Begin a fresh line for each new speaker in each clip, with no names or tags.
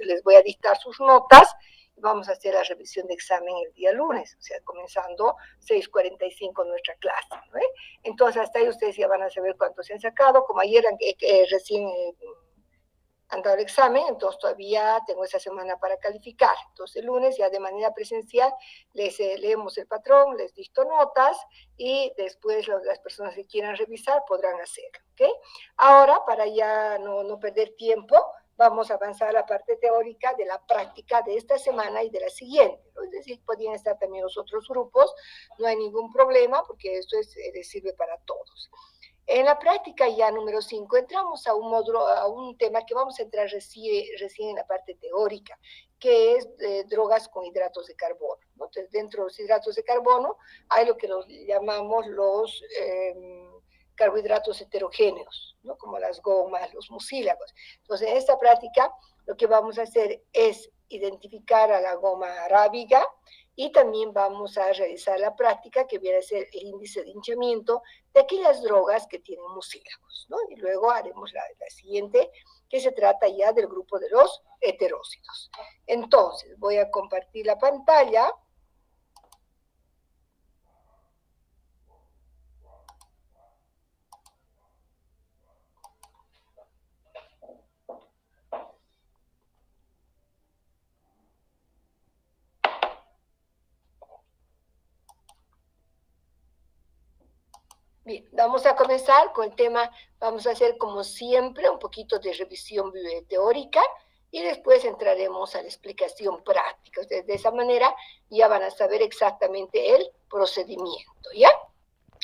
les voy a dictar sus notas y vamos a hacer la revisión de examen el día lunes, o sea, comenzando 6:45 nuestra clase, ¿no? Entonces, hasta ahí ustedes ya van a saber cuántos se han sacado. Como ayer recién han dado el examen, entonces todavía tengo esa semana para calificar. Entonces el lunes ya de manera presencial les leemos el patrón, les dicto notas y después las personas que quieran revisar podrán hacerlo, ¿ok? Ahora, para ya no perder tiempo, vamos a avanzar a la parte teórica de la práctica de esta semana y de la siguiente, ¿no? Es decir, podrían estar también los otros grupos, no hay ningún problema porque esto les sirve para todos. En la práctica ya número 5 entramos a un módulo, a un tema que vamos a entrar recién en la parte teórica, que es drogas con hidratos de carbono, ¿no? Entonces, dentro de los hidratos de carbono hay lo que nos llamamos los carbohidratos heterogéneos, ¿no? Como las gomas, los mucílagos. Entonces, en esta práctica lo que vamos a hacer es identificar a la goma arábiga y también vamos a realizar la práctica que viene a ser el índice de hinchamiento de aquellas drogas que tienen mucílagos, ¿no? Y luego haremos la siguiente, que se trata ya del grupo de los heterócitos. Entonces, voy a compartir la pantalla. Bien, vamos a comenzar con el tema, vamos a hacer como siempre un poquito de revisión teórica y después entraremos a la explicación práctica. Ustedes de esa manera ya van a saber exactamente el procedimiento, ¿ya?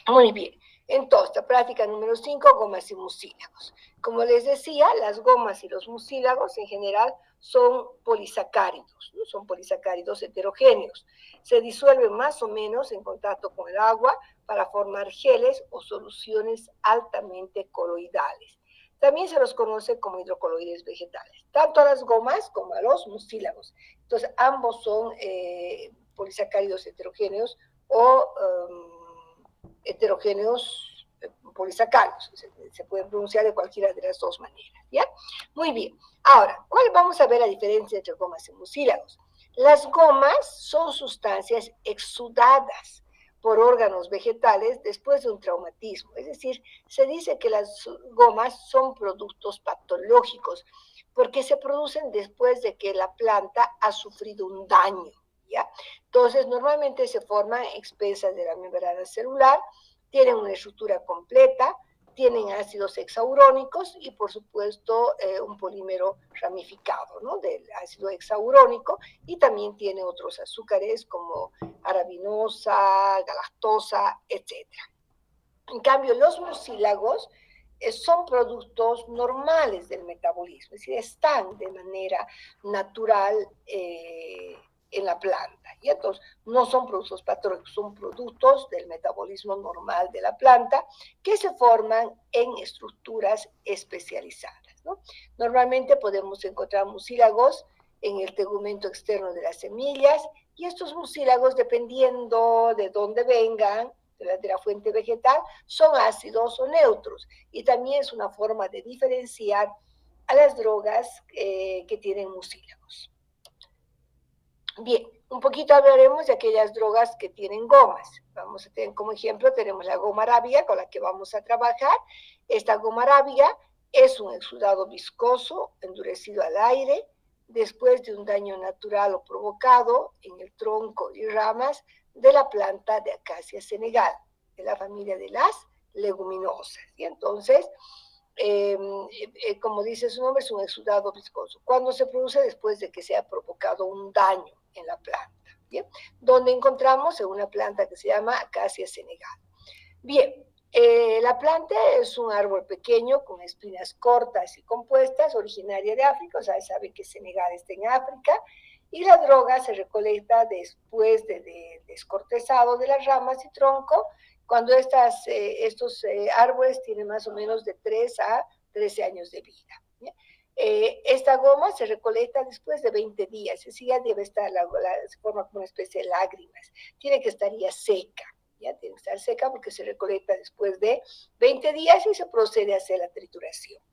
Muy bien. Entonces, práctica número 5, gomas y mucílagos. Como les decía, las gomas y los mucílagos en general son polisacáridos, ¿no? Son polisacáridos heterogéneos. Se disuelven más o menos en contacto con el agua para formar geles o soluciones altamente coloidales. También se los conoce como hidrocoloides vegetales, tanto a las gomas como a los mucílagos. Entonces, ambos son polisacáridos heterogéneos o heterogéneos polisacáridos. Se pueden pronunciar de cualquiera de las dos maneras, ¿ya? Muy bien. Ahora, ¿cuál vamos a ver la diferencia entre gomas y mucílagos? Las gomas son sustancias exudadas por órganos vegetales después de un traumatismo. Es decir, se dice que las gomas son productos patológicos porque se producen después de que la planta ha sufrido un daño, ¿ya? Entonces, normalmente se forman expensas de la membrana celular, tienen una estructura completa, tienen ácidos hexaurónicos y, por supuesto, un polímero ramificado, ¿no? Del ácido hexaurónico, y también tiene otros azúcares como arabinosa, galactosa, etc. En cambio, los mucílagos son productos normales del metabolismo, es decir, están de manera natural en la planta. Y entonces, no son productos patológicos, son productos del metabolismo normal de la planta que se forman en estructuras especializadas, ¿no? Normalmente podemos encontrar mucílagos en el tegumento externo de las semillas, y estos mucílagos, dependiendo de dónde vengan, de la fuente vegetal, son ácidos o neutros. Y también es una forma de diferenciar a las drogas que tienen mucílagos. Bien, un poquito hablaremos de aquellas drogas que tienen gomas. Vamos a tener como ejemplo, tenemos la goma arábiga con la que vamos a trabajar. Esta goma arábiga es un exudado viscoso, endurecido al aire, después de un daño natural o provocado en el tronco y ramas de la planta de Acacia senegal, de la familia de las leguminosas. Y entonces, como dice su nombre, es un exudado viscoso. Cuando se produce después de que se ha provocado un daño en la planta, ¿bien? Donde encontramos en una planta que se llama Acacia senegal. Bien, la planta es un árbol pequeño con espinas cortas y compuestas, originaria de África, o sea, sabe que Senegal está en África, y la droga se recolecta después de descortezado de las ramas y tronco, cuando estos árboles tienen más o menos de 3 a 13 años de vida. Esta goma se recolecta después de 20 días, es decir, ya debe estar, se forma como una especie de lágrimas, tiene que estar ya seca. Ya tiene que estar seca porque se recolecta después de 20 días y se procede a hacer la trituración.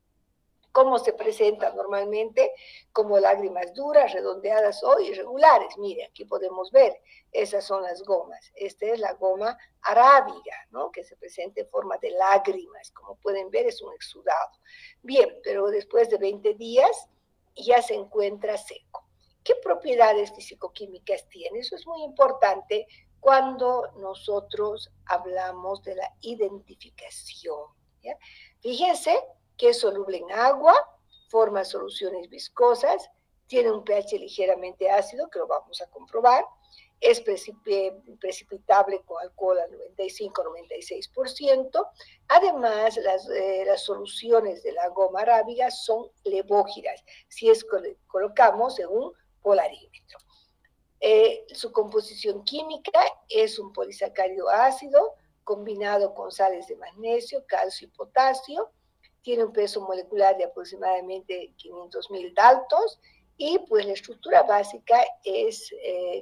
¿Cómo se presenta normalmente? Como lágrimas duras, redondeadas o irregulares. Mire, aquí podemos ver, esas son las gomas. Esta es la goma arábiga, ¿no? Que se presenta en forma de lágrimas. Como pueden ver, es un exudado. Bien, pero después de 20 días ya se encuentra seco. ¿Qué propiedades fisicoquímicas tiene? Eso es muy importante cuando nosotros hablamos de la identificación. ¿Ya? Fíjense que es soluble en agua, forma soluciones viscosas, tiene un pH ligeramente ácido, que lo vamos a comprobar, es precipitable con alcohol al 95-96%. Además, las soluciones de la goma arábiga son levógiras, si es que colocamos en un polarímetro. Su composición química es un polisacárido ácido combinado con sales de magnesio, calcio y potasio. Tiene un peso molecular de aproximadamente 500.000 daltons y pues la estructura básica es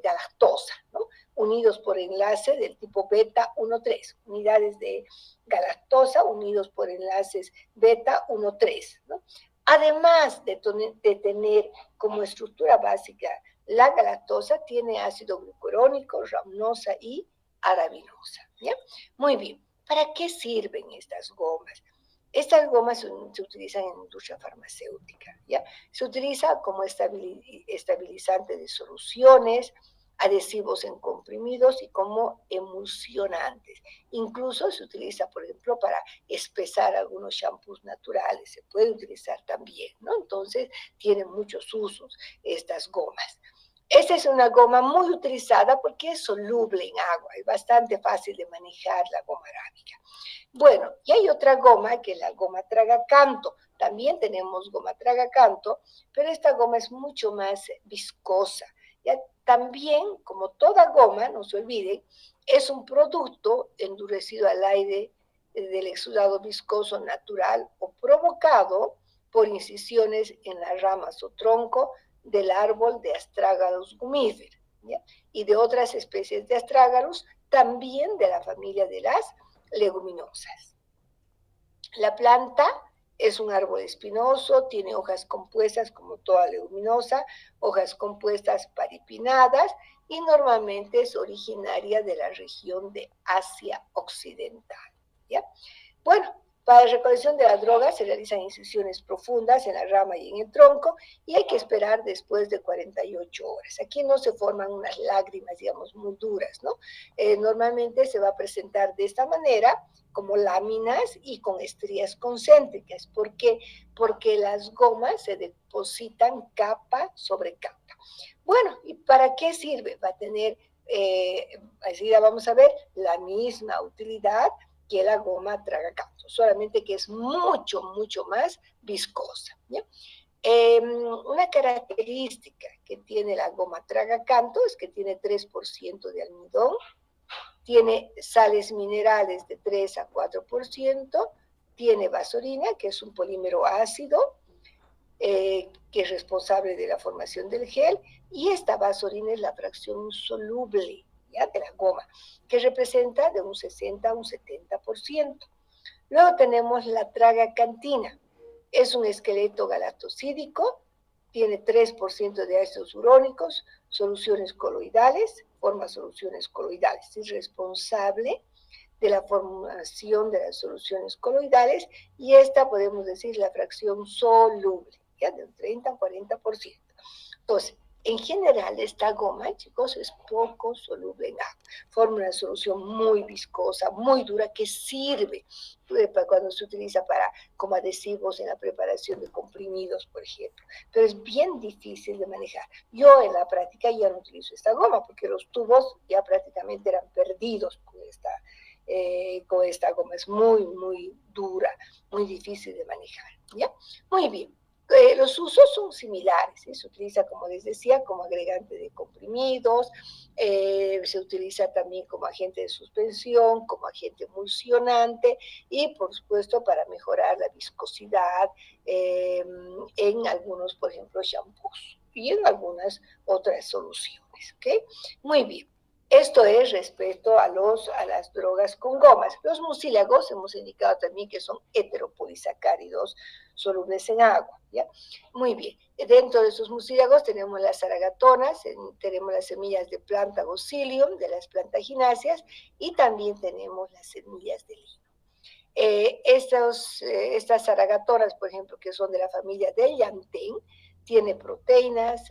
galactosa, ¿no? Unidos por enlace del tipo beta 1,3, unidades de galactosa unidos por enlaces beta 1,3, ¿no? Además de tener como estructura básica la galactosa, tiene ácido glucurónico, rhamnosa y arabinosa. ¿Ya? Muy bien, ¿para qué sirven estas gomas? Estas gomas se utilizan en la industria farmacéutica, ¿ya? Se utiliza como estabilizante de soluciones, adhesivos en comprimidos y como emulsionantes. Incluso se utiliza, por ejemplo, para espesar algunos shampoos naturales, se puede utilizar también, ¿no? Entonces, tienen muchos usos estas gomas. Esta es una goma muy utilizada porque es soluble en agua, es bastante fácil de manejar la goma arábiga. Bueno, y hay otra goma que es la goma tragacanto. También tenemos goma tragacanto, pero esta goma es mucho más viscosa. ¿Ya? También, como toda goma, no se olviden, es un producto endurecido al aire del exudado viscoso natural o provocado por incisiones en las ramas o tronco del árbol de Astragalus gumífer, ¿ya? Y de otras especies de Astragalus, también de la familia de las leguminosas. La planta es un árbol espinoso, tiene hojas compuestas como toda leguminosa, hojas compuestas paripinnadas y normalmente es originaria de la región de Asia Occidental. ¿Ya? Bueno, para la recolección de las drogas se realizan incisiones profundas en la rama y en el tronco y hay que esperar después de 48 horas. Aquí no se forman unas lágrimas, digamos, muy duras, ¿no? Normalmente se va a presentar de esta manera, como láminas y con estrías concéntricas. ¿Por qué? Porque las gomas se depositan capa sobre capa. Bueno, ¿y para qué sirve? Va a tener, así vamos a ver, la misma utilidad que la goma tragacanto, solamente que es mucho, mucho más viscosa. ¿Ya? Una característica que tiene la goma tragacanto es que tiene 3% de almidón, tiene sales minerales de 3 a 4%, tiene vasorina, que es un polímero ácido, que es responsable de la formación del gel, y esta vasorina es la fracción soluble, ¿ya? De la goma, que representa de un 60 a un 70%. Luego tenemos la tragacantina, es un esqueleto galactosídico, tiene 3% de ácidos urónicos, soluciones coloidales, forma soluciones coloidales, es responsable de la formación de las soluciones coloidales y esta podemos decir la fracción soluble, ¿ya? De un 30 a 40%. Entonces, en general, esta goma, chicos, es poco soluble en agua. Forma una solución muy viscosa, muy dura, que sirve para cuando se utiliza como adhesivos en la preparación de comprimidos, por ejemplo. Pero es bien difícil de manejar. Yo en la práctica ya no utilizo esta goma porque los tubos ya prácticamente eran perdidos con esta goma. Es muy, muy dura, muy difícil de manejar. ¿Ya? Muy bien. Los usos son similares, ¿sí? Se utiliza, como les decía, como agregante de comprimidos, se utiliza también como agente de suspensión, como agente emulsionante y, por supuesto, para mejorar la viscosidad en algunos, por ejemplo, shampoos y en algunas otras soluciones. ¿Okay? Muy bien. Esto es respecto a las drogas con gomas. Los mucílagos hemos indicado también que son heteropolisacáridos solubles en agua. ¿Ya? Muy bien. Dentro de esos mucílagos tenemos las aragatonas, tenemos las semillas de planta psyllium, de las plantagináceas, y también tenemos las semillas de lino. Estas aragatonas, por ejemplo, que son de la familia del llantén, tiene proteínas,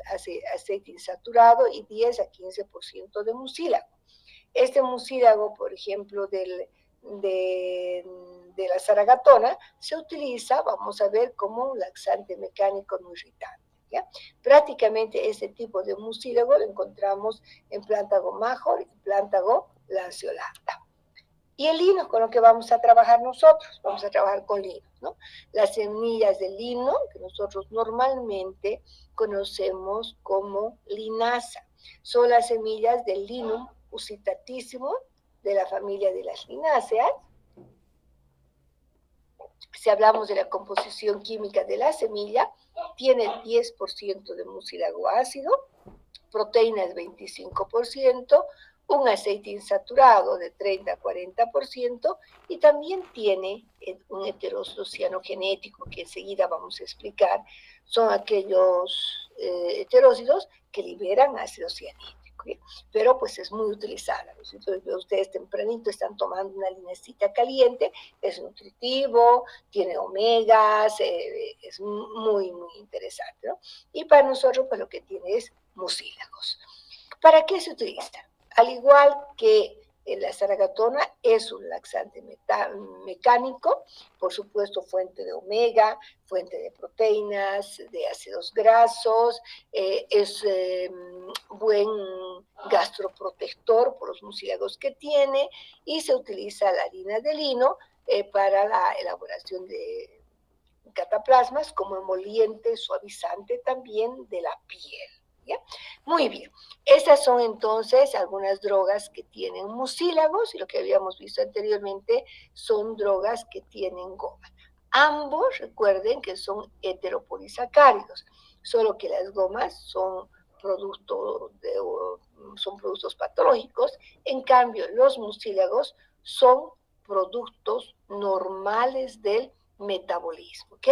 aceite insaturado y 10 a 15% de mucílago. Este mucílago, por ejemplo, de la zaragatona, se utiliza, vamos a ver, como un laxante mecánico no irritante. ¿Ya? Prácticamente este tipo de mucílago lo encontramos en Plantago major y Plantago lanceolata. Y el lino con lo que vamos a trabajar nosotros, vamos a trabajar con lino, ¿no? Las semillas de lino, que nosotros normalmente conocemos como linaza, son las semillas del Linum usitatísimo, de la familia de las lináceas. Si hablamos de la composición química de la semilla, tiene 10% de mucílago ácido, proteínas 25%, un aceite insaturado de 30 a 40% y también tiene un heterócido cianogenético que enseguida vamos a explicar. Son aquellos heterócidos que liberan ácido cianídrico. ¿Sí? Pero pues es muy utilizada. Entonces ustedes tempranito están tomando una linecita caliente, es nutritivo, tiene omegas, es muy, muy interesante, ¿no? Y para nosotros pues lo que tiene es mucílagos. ¿Para qué se utiliza? Al igual que la zaragatona es un laxante mecánico, por supuesto fuente de omega, fuente de proteínas, de ácidos grasos, es buen gastroprotector por los mucílagos que tiene y se utiliza la harina de lino para la elaboración de cataplasmas como emoliente, suavizante también de la piel. ¿Ya? Muy bien, esas son entonces algunas drogas que tienen mucílagos y lo que habíamos visto anteriormente son drogas que tienen goma. Ambos recuerden que son heteropolisacáridos, solo que las gomas son productos patológicos, en cambio los mucílagos son productos normales del metabolismo, ¿ok?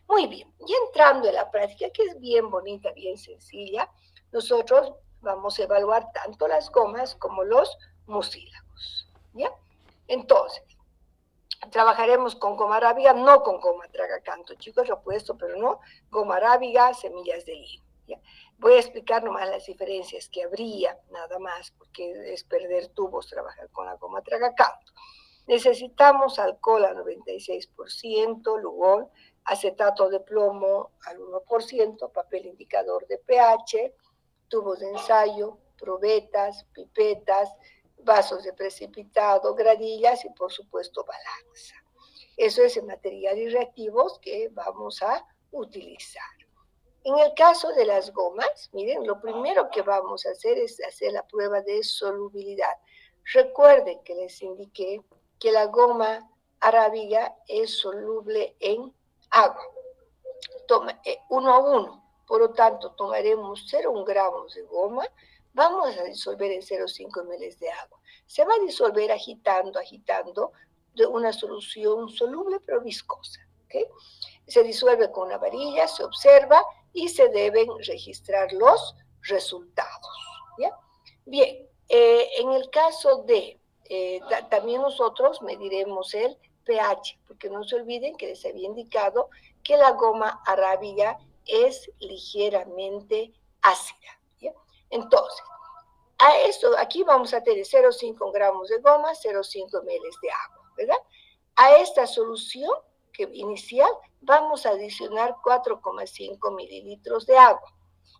Muy bien, y entrando en la práctica, que es bien bonita, bien sencilla, nosotros vamos a evaluar tanto las gomas como los mucílagos, ¿ya? Entonces, trabajaremos con goma arábiga, no con goma tragacanto, chicos, lo opuesto, pero no, goma arábiga, semillas de lino, ¿ya? Voy a explicar nomás las diferencias que habría, nada más, porque es perder tubos trabajar con la goma tragacanto. Necesitamos alcohol al 96%, Lugol, acetato de plomo al 1%, papel indicador de pH, tubos de ensayo, probetas, pipetas, vasos de precipitado, gradillas y por supuesto balanza. Eso es el material y reactivos que vamos a utilizar. En el caso de las gomas, miren, lo primero que vamos a hacer es hacer la prueba de solubilidad. Recuerden que les indiqué que la goma arábiga es soluble en agua, 1 a 1. Por lo tanto, tomaremos 0,1 gramos de goma, vamos a disolver en 0,5 ml de agua. Se va a disolver agitando, agitando, de una solución soluble pero viscosa. ¿Okay? Se disuelve con una varilla, se observa y se deben registrar los resultados. ¿Ya? Bien, en el caso de, también nosotros mediremos el pH, porque no se olviden que les había indicado que la goma arábiga es ligeramente ácida. ¿Ya? Entonces, a esto, aquí vamos a tener 0,5 gramos de goma, 0,5 ml de agua, ¿verdad? A esta solución inicial vamos a adicionar 4,5 mililitros de agua.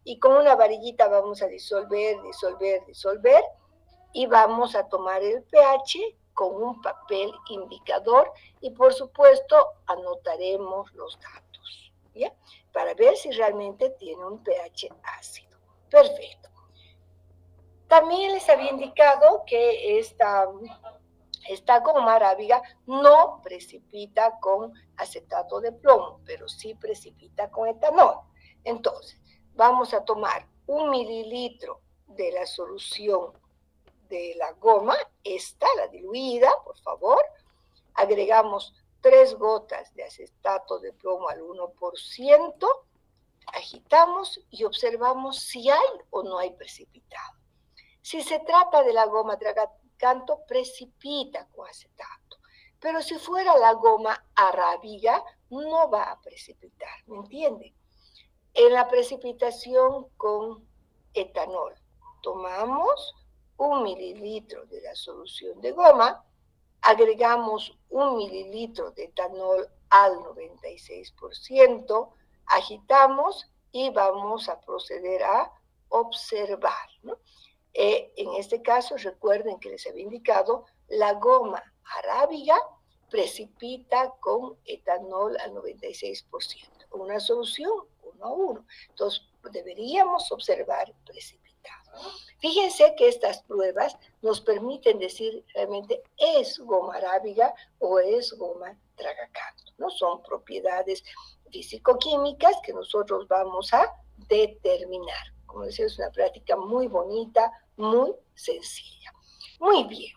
Y con una varillita vamos a disolver, disolver, disolver y vamos a tomar el pH con un papel indicador y por supuesto anotaremos los datos, ¿ya? Para ver si realmente tiene un pH ácido. Perfecto. También les había indicado que esta goma arábiga no precipita con acetato de plomo, pero sí precipita con etanol. Entonces, vamos a tomar 1 mililitro de la solución de la goma, esta, la diluida, por favor. Agregamos 3 gotas de acetato de plomo al 1%, agitamos y observamos si hay o no hay precipitado. Si se trata de la goma tragacanto, precipita con acetato. Pero si fuera la goma arábiga, no va a precipitar, ¿me entienden? En la precipitación con etanol, tomamos 1 mililitro de la solución de goma, agregamos 1 mililitro de etanol al 96%, agitamos y vamos a proceder a observar, ¿no? En este caso, recuerden que les había indicado, la goma arábiga precipita con etanol al 96%, una solución 1 a 1. Entonces, deberíamos observar precipitado. Fíjense que estas pruebas nos permiten decir realmente es goma arábiga o es goma tragacanto, ¿no? Son propiedades físico-químicas que nosotros vamos a determinar. Como decía, es una práctica muy bonita, muy sencilla. Muy bien.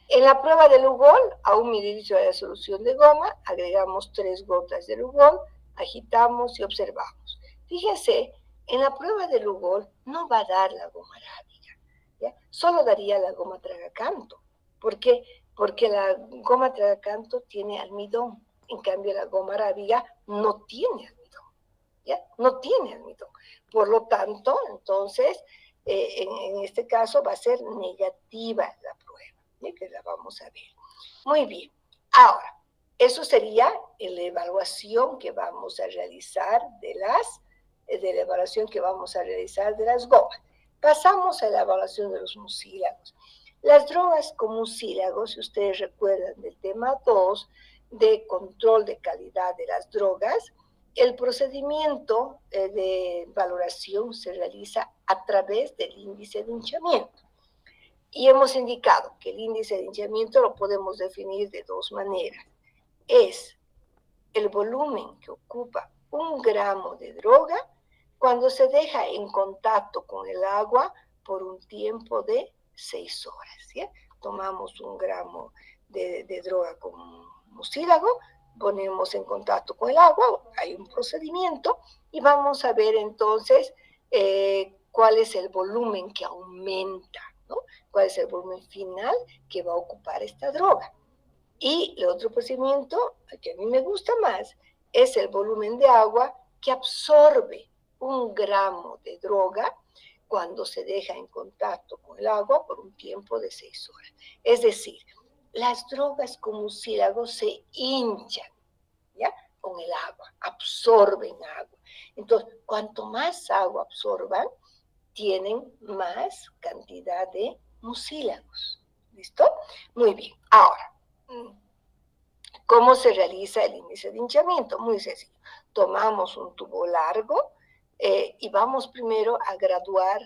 En la prueba de Lugol, a 1 mililitro de la solución de goma, agregamos 3 gotas de Lugol, agitamos y observamos. Fíjense, en la prueba de Lugol no va a dar la goma arábiga, ¿ya? Solo daría la goma tragacanto. ¿Por qué? Porque la goma tragacanto tiene almidón, en cambio la goma arábiga no tiene almidón, ¿ya? No tiene almidón. Por lo tanto, entonces, en este caso va a ser negativa la prueba, ¿sí? Que la vamos a ver. Muy bien. Ahora, eso sería la evaluación que vamos a realizar de las gomas. Pasamos a la evaluación de los mucílagos. Las drogas con mucílagos, si ustedes recuerdan del tema 2, de control de calidad de las drogas, el procedimiento de valoración se realiza a través del índice de hinchamiento. Y hemos indicado que el índice de hinchamiento lo podemos definir de 2 maneras. Es el volumen que ocupa 1 gramo de droga cuando se deja en contacto con el agua por un tiempo de 6 horas. ¿Sí? Tomamos 1 gramo de droga con mucílago, ponemos en contacto con el agua, hay un procedimiento y vamos a ver entonces cuál es el volumen que aumenta, ¿no? Cuál es el volumen final que va a ocupar esta droga. Y el otro procedimiento, que a mí me gusta más, es el volumen de agua que absorbe 1 gramo de droga cuando se deja en contacto con el agua por un tiempo de 6 horas. Es decir, las drogas con mucílago se hinchan, ¿ya? Con el agua, absorben agua. Entonces, cuanto más agua absorban, tienen más cantidad de mucílagos. ¿Listo? Muy bien. Ahora, ¿cómo se realiza el índice de hinchamiento? Muy sencillo. Tomamos un tubo largo y vamos primero a graduar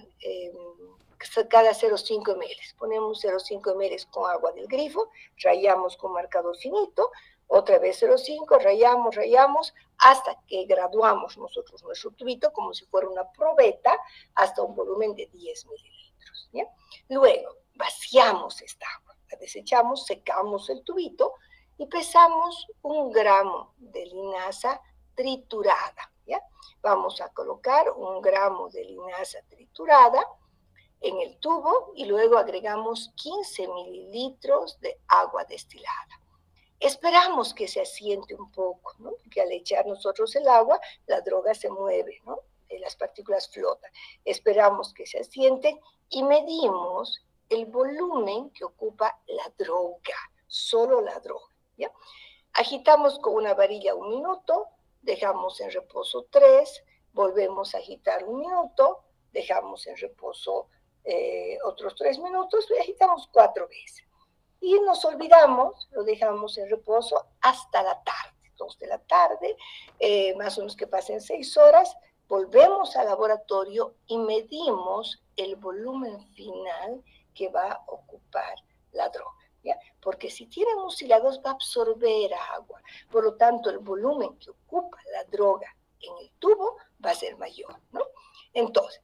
cada 0,5 ml. Ponemos 0,5 ml con agua del grifo, rayamos con marcador finito, otra vez 0,5, rayamos, hasta que graduamos nosotros nuestro tubito como si fuera una probeta hasta un volumen de 10 mililitros. ¿Ya? Luego, vaciamos esta agua, la desechamos, secamos el tubito y pesamos 1 gramo de linaza triturada. ¿Ya? Vamos a colocar 1 gramo de linaza triturada en el tubo y luego agregamos 15 mililitros de agua destilada. Esperamos que se asiente un poco, ¿no? Porque al echar nosotros el agua, la droga se mueve, ¿no? Las partículas flotan. Esperamos que se asienten y medimos el volumen que ocupa la droga, solo la droga, ¿ya? Agitamos con una varilla 1 minuto, dejamos en reposo 3, volvemos a agitar 1 minuto, dejamos en reposo otros 3 minutos y agitamos 4 veces. Y nos olvidamos, lo dejamos en reposo hasta la tarde, 2 de la tarde, más o menos que pasen 6 horas, volvemos al laboratorio y medimos el volumen final que va a ocupar la droga. ¿Ya? Porque si tiene mucílagos va a absorber agua, por lo tanto el volumen que ocupa la droga en el tubo va a ser mayor, ¿no? Entonces,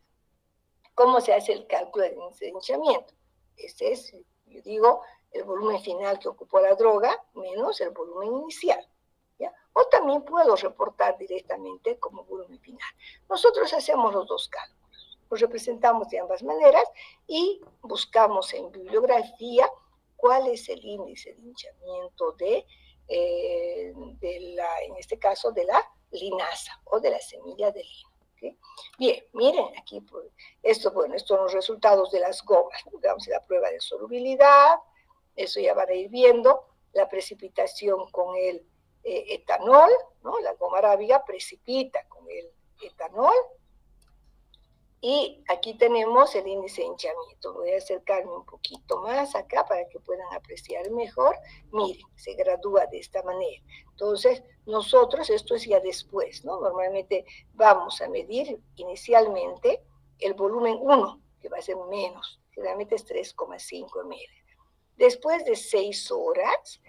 ¿cómo se hace el cálculo del índice de hinchamiento? Este es, yo digo, el volumen final que ocupó la droga menos el volumen inicial. ¿Ya? O también puedo reportar directamente como volumen final. Nosotros hacemos los dos cálculos, los representamos de ambas maneras y buscamos en bibliografía cuál es el índice de hinchamiento en este caso, de la linaza o de la semilla de lino. ¿Okay? Bien, miren aquí, pues, estos son los resultados de las gomas. Digamos, la prueba de solubilidad, eso ya van a ir viendo, la precipitación con el etanol, ¿no? La goma arábiga precipita con el etanol. Y aquí tenemos el índice de hinchamiento. Voy a acercarme un poquito más acá para que puedan apreciar mejor. Miren, se gradúa de esta manera. Entonces, nosotros, esto es ya después, ¿no? Normalmente vamos a medir inicialmente el volumen 1, que va a ser menos, generalmente es 3,5 ml. Después de 6 horas,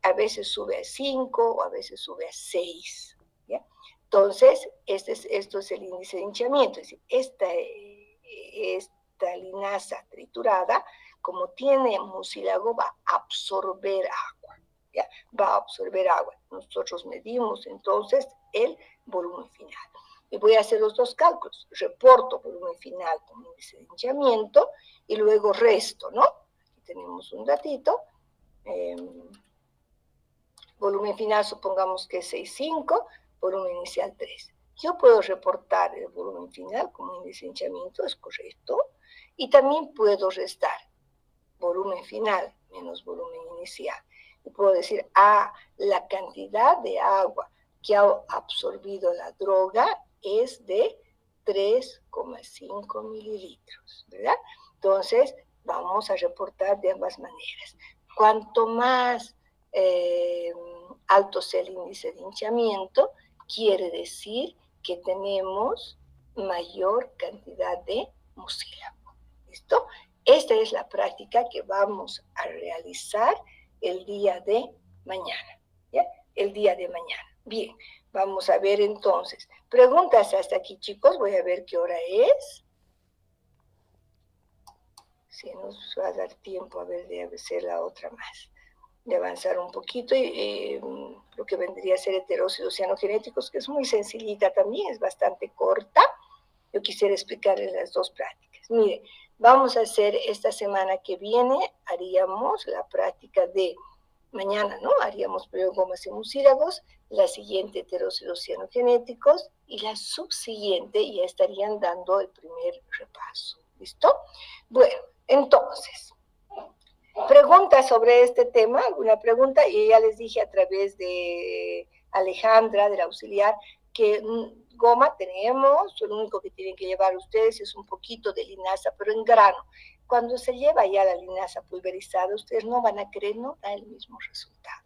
a veces sube a 5 o a veces sube a 6. ¿Ya? Entonces, esto es el índice de hinchamiento. Es decir, esta linaza triturada, como tiene mucílago, va a absorber agua. ¿Ya? Va a absorber agua. Nosotros medimos entonces el volumen final. Y voy a hacer los dos cálculos. Reporto volumen final con índice de hinchamiento y luego resto, ¿no? Aquí tenemos un datito. Volumen final supongamos que es 6,5, volumen inicial 3. Yo puedo reportar el volumen final como índice de hinchamiento, es correcto, y también puedo restar volumen final menos volumen inicial. Y puedo decir, la cantidad de agua que ha absorbido la droga es de 3,5 mililitros, ¿verdad? Entonces, vamos a reportar de ambas maneras. Cuanto más alto sea el índice de hinchamiento, quiere decir que tenemos mayor cantidad de mucílago. ¿Listo? Esta es la práctica que vamos a realizar el día de mañana. ¿Ya? El día de mañana. Bien, vamos a ver entonces. Preguntas hasta aquí, chicos. Voy a ver qué hora es. Si nos va a dar tiempo, a ver, de hacer la otra más. De avanzar un poquito y lo que vendría a ser heterócidos cianogenéticos, que es muy sencillita también, es bastante corta. Yo quisiera explicarles las dos prácticas. Mire, vamos a hacer esta semana que viene, haríamos la práctica de mañana, ¿no? Haríamos primero gomas y mucílagos, la siguiente heterócidos cianogenéticos y la subsiguiente ya estarían dando el primer repaso. ¿Listo? Bueno, entonces, preguntas sobre este tema, alguna pregunta, y ya les dije a través de Alejandra, del auxiliar, que goma tenemos, lo único que tienen que llevar ustedes es un poquito de linaza, pero en grano. Cuando se lleva ya la linaza pulverizada, ustedes no van a creer, no da el mismo resultado.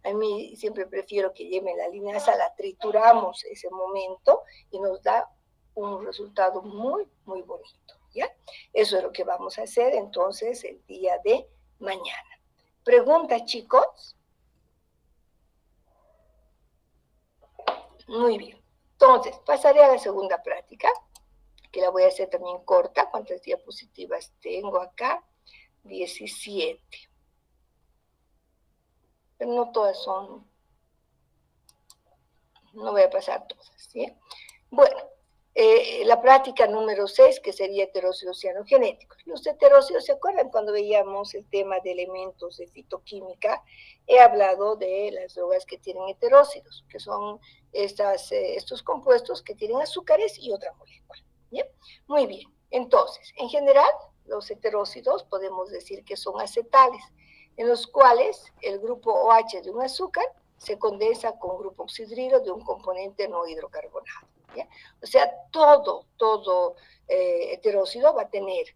A mí siempre prefiero que lleven la linaza, la trituramos ese momento y nos da un resultado muy, muy bonito, ¿ya? Eso es lo que vamos a hacer entonces el día de mañana. ¿Preguntas, chicos? Muy bien. Entonces, pasaré a la segunda práctica, que la voy a hacer también corta. ¿Cuántas diapositivas tengo acá? 17. Pero no todas son, no voy a pasar todas, ¿sí? Bueno, la práctica número 6, que sería heterócidos cianogenéticos. Los heterócidos, ¿se acuerdan cuando veíamos el tema de elementos de fitoquímica? He hablado de las drogas que tienen heterócidos, que son estos compuestos que tienen azúcares y otra molécula. ¿Bien? Muy bien. Entonces, en general, los heterócidos podemos decir que son acetales, en los cuales el grupo OH de un azúcar se condensa con grupo oxidrilo de un componente no hidrocarbonado. ¿Ya? O sea, todo heterócido va a tener,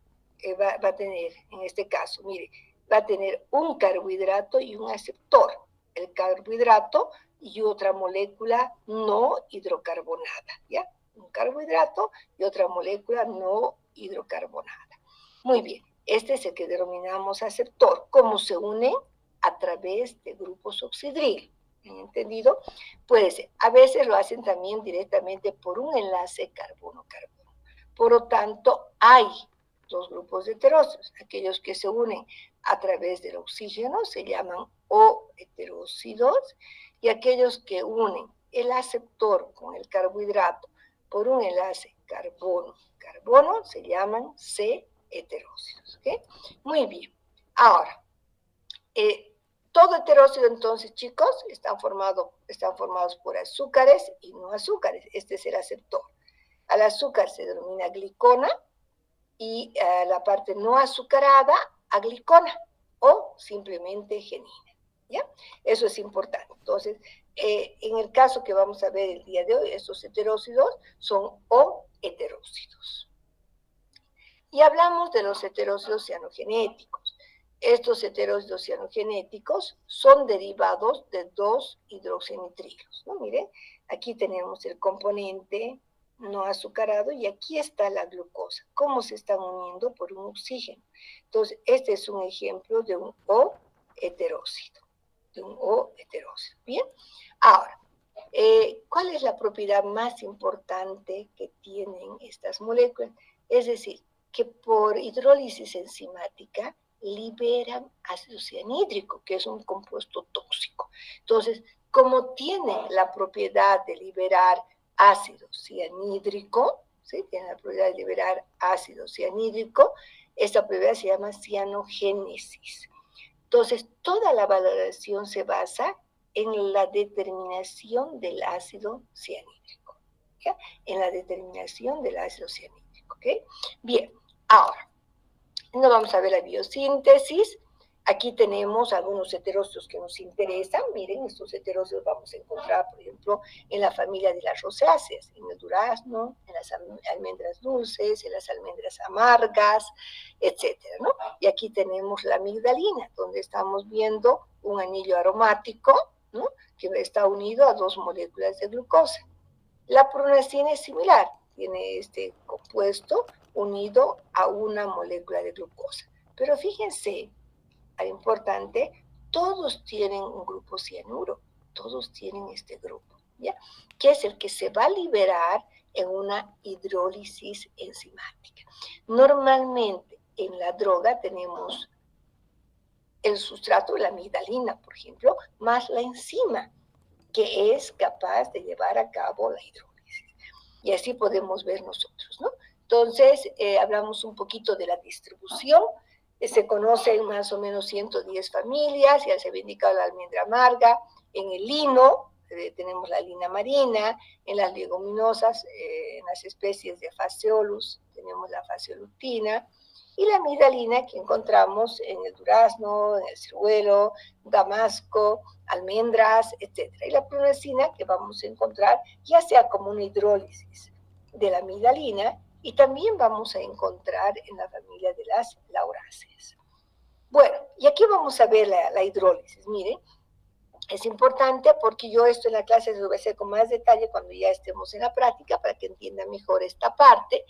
en este caso, mire, va a tener un carbohidrato y un aceptor. El carbohidrato y otra molécula no hidrocarbonada, ¿ya? Un carbohidrato y otra molécula no hidrocarbonada. Muy bien, este es el que denominamos aceptor. ¿Cómo se unen? A través de grupos oxidril. ¿Entendido? Puede ser. A veces lo hacen también directamente por un enlace carbono-carbono. Por lo tanto, hay dos grupos de heterócidos. Aquellos que se unen a través del oxígeno se llaman O-heterócidos, y aquellos que unen el aceptor con el carbohidrato por un enlace carbono-carbono se llaman C-heterócidos. ¿Okay? Muy bien. Ahora, todo heterócido, entonces, chicos, están formados por azúcares y no azúcares. Este es el aceptor. Al azúcar se denomina glicona y la parte no azucarada a glicona o simplemente genina. ¿Ya? Eso es importante. Entonces, en el caso que vamos a ver el día de hoy, estos heterócidos son O-heterócidos. Y hablamos de los heterócidos cianogenéticos. Estos heterócidos cianogenéticos son derivados de dos hidroxinitrilos, ¿no? Miren, aquí tenemos el componente no azucarado y aquí está la glucosa. ¿Cómo se están uniendo? Por un oxígeno. Entonces, este es un ejemplo de un O-heterócido. Bien, ahora, ¿cuál es la propiedad más importante que tienen estas moléculas? Es decir, que por hidrólisis enzimática liberan ácido cianhídrico, que es un compuesto tóxico. Entonces, como tiene la propiedad de liberar ácido cianhídrico, ¿sí? Tiene la propiedad de liberar ácido cianhídrico, esta propiedad se llama cianogénesis. Entonces, toda la valoración se basa en la determinación del ácido cianhídrico. ¿Ya? En la determinación del ácido cianhídrico. ¿Okay? Bien, ahora, nos vamos a ver la biosíntesis. Aquí tenemos algunos heterócidos que nos interesan. Miren, estos heterócidos vamos a encontrar, por ejemplo, en la familia de las rosáceas, en el durazno, en las almendras dulces, en las almendras amargas, etcétera, ¿no? Y aquí tenemos la amigdalina, donde estamos viendo un anillo aromático, ¿no? Que está unido a dos moléculas de glucosa. La pronacina es similar, tiene este compuesto unido a una molécula de glucosa. Pero fíjense, algo importante, todos tienen un grupo cianuro, todos tienen este grupo, ¿ya? Que es el que se va a liberar en una hidrólisis enzimática. Normalmente en la droga tenemos el sustrato, la amigdalina, por ejemplo, más la enzima, que es capaz de llevar a cabo la hidrólisis. Y así podemos ver nosotros, ¿no? Entonces, hablamos un poquito de la distribución. Se conocen más o menos 110 familias, ya se había indicado la almendra amarga. En el lino, tenemos la lina marina. En las leguminosas, en las especies de Phaseolus, tenemos la faseolutina. Y la amigdalina que encontramos en el durazno, en el ciruelo, damasco, almendras, etc. Y la pronacina que vamos a encontrar ya sea como una hidrólisis de la amigdalina y también vamos a encontrar en la familia de las lauráceas. Bueno, y aquí vamos a ver la hidrólisis. Miren, es importante porque yo esto en la clase lo voy a hacer con más detalle cuando ya estemos en la práctica para que entiendan mejor esta parte.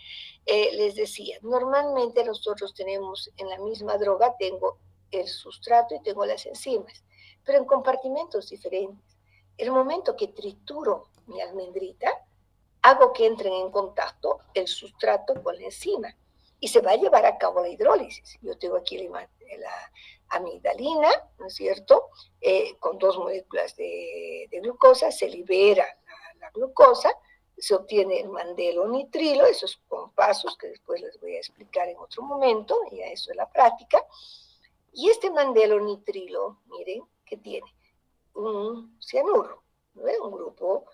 Les decía, normalmente nosotros tenemos en la misma droga, tengo el sustrato y tengo las enzimas, pero en compartimentos diferentes. El momento que trituro mi almendrita, hago que entren en contacto el sustrato con la enzima y se va a llevar a cabo la hidrólisis. Yo tengo aquí la amigdalina, ¿no es cierto? Con dos moléculas de glucosa, se libera la glucosa, se obtiene el mandelonitrilo, esos con pasos que después les voy a explicar en otro momento, y eso es la práctica. Y este mandelonitrilo, miren, que tiene un cianuro, ¿no? Un grupo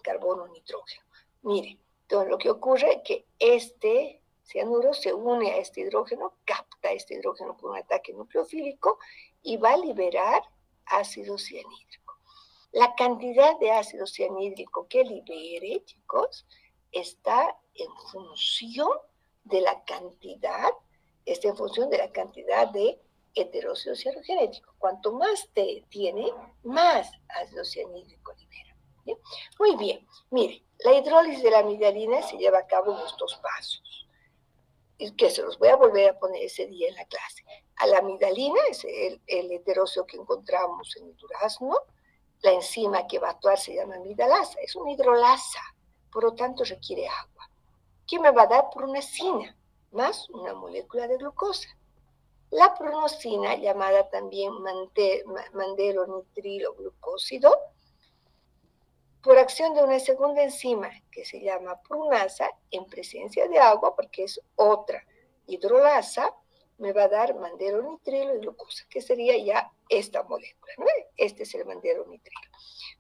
carbono-nitrógeno. Miren, entonces lo que ocurre es que este cianuro se une a este hidrógeno, capta este hidrógeno por un ataque nucleofílico y va a liberar ácido cianhídrico. La cantidad de ácido cianhídrico que libere, chicos, está en función de la cantidad, de heterócido cianogenético. Cuanto más T tiene, más ácido cianhídrico libera. ¿Bien? Muy bien, mire, la hidrólisis de la amigdalina se lleva a cabo en estos pasos, que se los voy a volver a poner ese día en la clase. A la amigdalina es el heterócido que encontramos en el durazno. La enzima que va a actuar se llama amigdalasa, es una hidrolasa, por lo tanto requiere agua. ¿Qué me va a dar? Pronacina. más una molécula de glucosa. La pronosina, llamada también manderonitrilo-glucósido, por acción de una segunda enzima que se llama prunasa, en presencia de agua, porque es otra hidrolasa, me va a dar manderonitrilo y glucosa, que sería ya esta molécula, ¿no? Este es el manderonitrilo.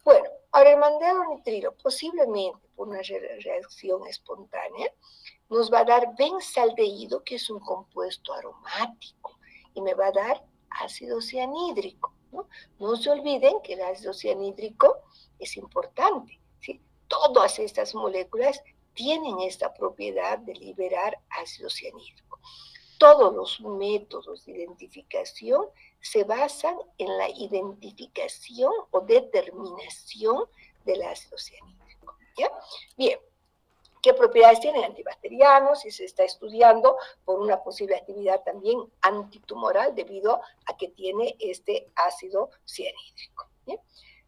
Bueno, ahora el manderonitrilo, posiblemente por una reacción espontánea, nos va a dar benzaldehído, que es un compuesto aromático, y me va a dar ácido cianhídrico, ¿no? No se olviden que el ácido cianhídrico es importante, ¿sí? Todas estas moléculas tienen esta propiedad de liberar ácido cianhídrico. Todos los métodos de identificación se basan en la identificación o determinación del ácido cianhídrico, ¿ya? Bien. ¿Qué propiedades tienen? Antibacterianos, y se está estudiando por una posible actividad también antitumoral debido a que tiene este ácido cianhídrico. ¿Bien?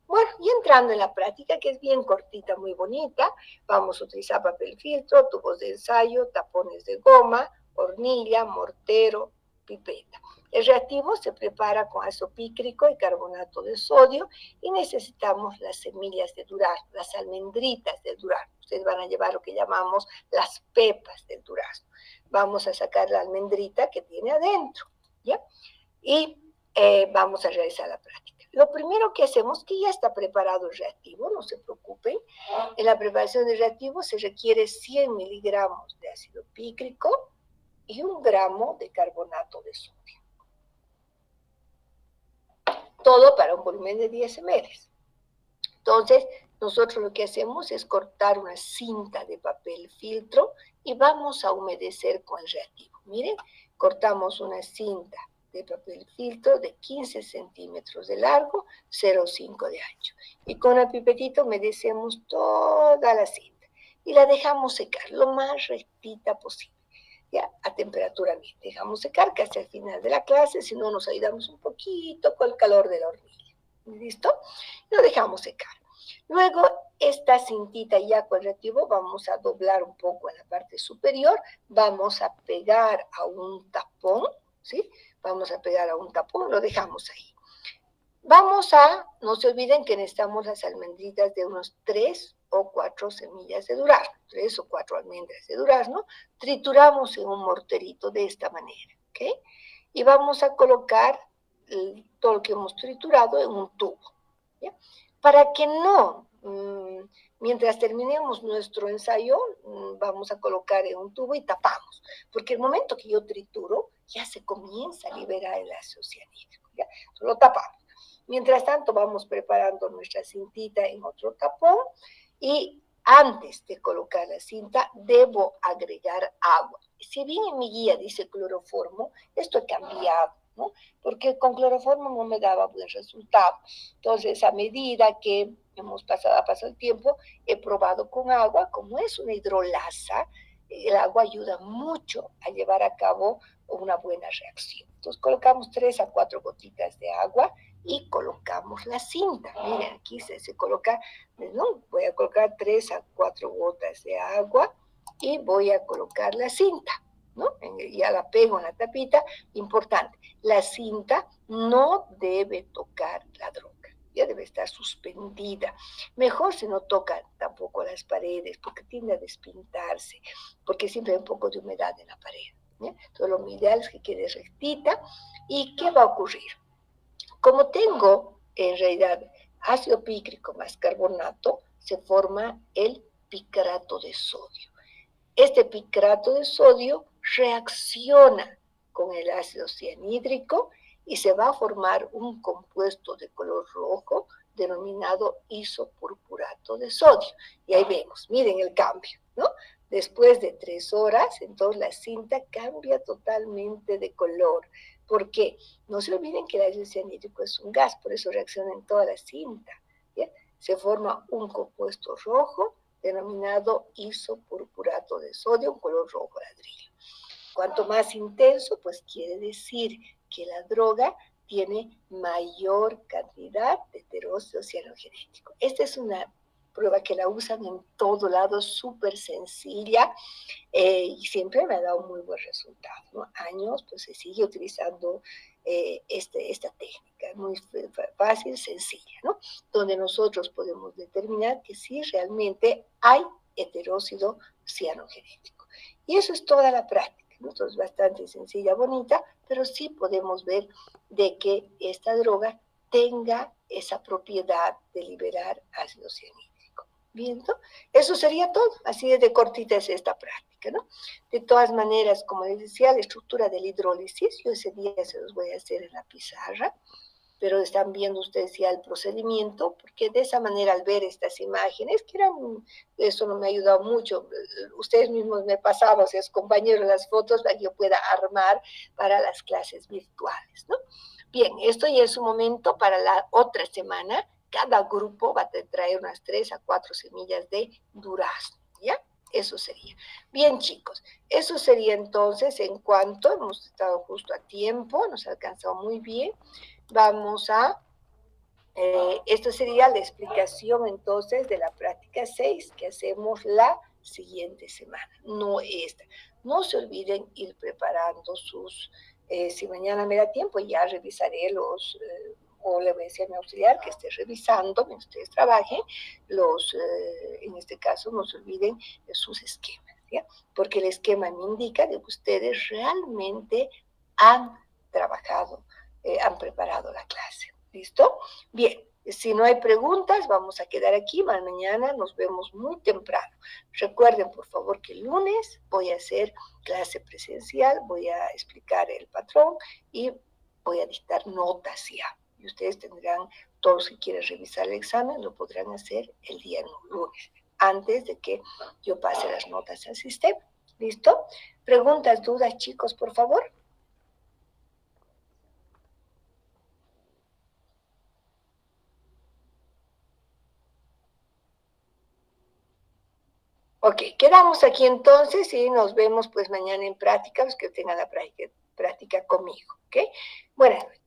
Bueno, y entrando en la práctica, que es bien cortita, muy bonita, vamos a utilizar papel filtro, tubos de ensayo, tapones de goma, hornilla, mortero, pipeta. El reactivo se prepara con ácido pícrico y carbonato de sodio y necesitamos las semillas de durazno, las almendritas del durazno. Ustedes van a llevar lo que llamamos las pepas del durazno. Vamos a sacar la almendrita que tiene adentro, ¿ya? Y vamos a realizar la práctica. Lo primero que hacemos, que ya está preparado el reactivo, no se preocupen. En la preparación del reactivo se requiere 100 miligramos de ácido pícrico y 1 gramo de carbonato de sodio. Todo para un volumen de 10 ml. Entonces, nosotros lo que hacemos es cortar una cinta de papel filtro y vamos a humedecer con el reactivo. Miren, cortamos una cinta de papel filtro de 15 centímetros de largo, 0,5 de ancho. Y con el pipetito humedecemos toda la cinta y la dejamos secar lo más rectita posible, ya a temperatura ambiente. Dejamos secar casi al final de la clase, si no nos ayudamos un poquito con el calor de la hornilla. ¿Listo? Lo dejamos secar. Luego, esta cintita ya con el reactivo vamos a doblar un poco en la parte superior, vamos a pegar a un tapón, ¿sí? Vamos a pegar a un tapón, lo dejamos ahí. No se olviden que necesitamos las almendritas de unos 3 o 4 semillas de durazno, 3 o 4 almendras de durazno, trituramos en un morterito de esta manera, ¿ok? Y vamos a colocar todo lo que hemos triturado en un tubo, ¿ya? Para que no, mientras terminemos nuestro ensayo, vamos a colocar en un tubo y tapamos, porque el momento que yo trituro, ya se comienza a liberar el ácido cianhídrico, ¿ya? Entonces lo tapamos. Mientras tanto, vamos preparando nuestra cintita en otro tapón y antes de colocar la cinta, debo agregar agua. Si bien en mi guía dice cloroformo, esto he cambiado, ¿no? Porque con cloroformo no me daba buen resultado. Entonces, a medida que ha pasado el tiempo, he probado con agua. Como es una hidrolasa, el agua ayuda mucho a llevar a cabo una buena reacción. Entonces, colocamos 3 a 4 gotitas de agua y colocamos la cinta. Miren, aquí se coloca, ¿no? Voy a colocar 3 a 4 gotas de agua y voy a colocar la cinta, ¿no? Ya la pego en la tapita. Importante, la cinta no debe tocar la droga, ya debe estar suspendida. Mejor si no toca tampoco las paredes, porque tiende a despintarse, porque siempre hay un poco de humedad en la pared. Entonces lo ideal es que quede rectita. ¿Y qué va a ocurrir? Como tengo en realidad ácido pícrico más carbonato, se forma el picrato de sodio. Este picrato de sodio reacciona con el ácido cianhídrico y se va a formar un compuesto de color rojo denominado isopurpurato de sodio. Y ahí vemos, miren el cambio, ¿no? Después de 3 horas, entonces la cinta cambia totalmente de color. ¿Por qué? No se olviden que el ácido cianhídrico es un gas, por eso reacciona en toda la cinta, ¿ya? Se forma un compuesto rojo denominado isopurpurato de sodio, un color rojo ladrillo. Cuanto más intenso, pues quiere decir que la droga tiene mayor cantidad de heterócido cianogenético. Esta es una prueba que la usan en todo lado, súper sencilla, y siempre me ha dado muy buen resultado, ¿no? Años, pues se sigue utilizando esta técnica, muy fácil, sencilla, ¿no? Donde nosotros podemos determinar que sí realmente hay heterócido cianogenético. Y eso es toda la práctica, ¿no? Entonces, bastante sencilla, bonita, pero sí podemos ver de que esta droga tenga esa propiedad de liberar ácido cianhídrico. ¿Viendo? Eso sería todo, así de cortita es esta práctica, ¿no? De todas maneras, como les decía, la estructura del hidrólisis, yo ese día se los voy a hacer en la pizarra, pero están viendo ustedes ya el procedimiento, porque de esa manera al ver estas imágenes, que eran, eso no me ha ayudado mucho, ustedes mismos me pasaban, esos compañeros, las fotos para que yo pueda armar para las clases virtuales, ¿no? Bien, esto ya es un momento para la otra semana, cada grupo va a traer unas 3 a 4 semillas de durazno, ¿ya? Eso sería. Bien, chicos, eso sería entonces en cuanto hemos estado justo a tiempo, nos ha alcanzado muy bien. Vamos a, esto sería la explicación entonces de la práctica 6 que hacemos la siguiente semana, no esta. No se olviden ir preparando sus, si mañana me da tiempo, ya revisaré los, o le voy a decir a mi auxiliar que esté revisando, mientras ustedes trabajen, los, en este caso no se olviden de sus esquemas, ¿ya? Porque el esquema me indica de que ustedes realmente han trabajado, han preparado la clase. ¿Listo? Bien, si no hay preguntas, vamos a quedar aquí. Mañana nos vemos muy temprano. Recuerden, por favor, que el lunes voy a hacer clase presencial, voy a explicar el patrón y voy a dictar notas ya. Y ustedes tendrán, todos que quieran revisar el examen, lo podrán hacer el día lunes, antes de que yo pase las notas al sistema. ¿Listo? ¿Preguntas, dudas, chicos, por favor? Ok, quedamos aquí entonces y nos vemos pues mañana en práctica, los que tengan la práctica conmigo, ¿ok? Buenas noches.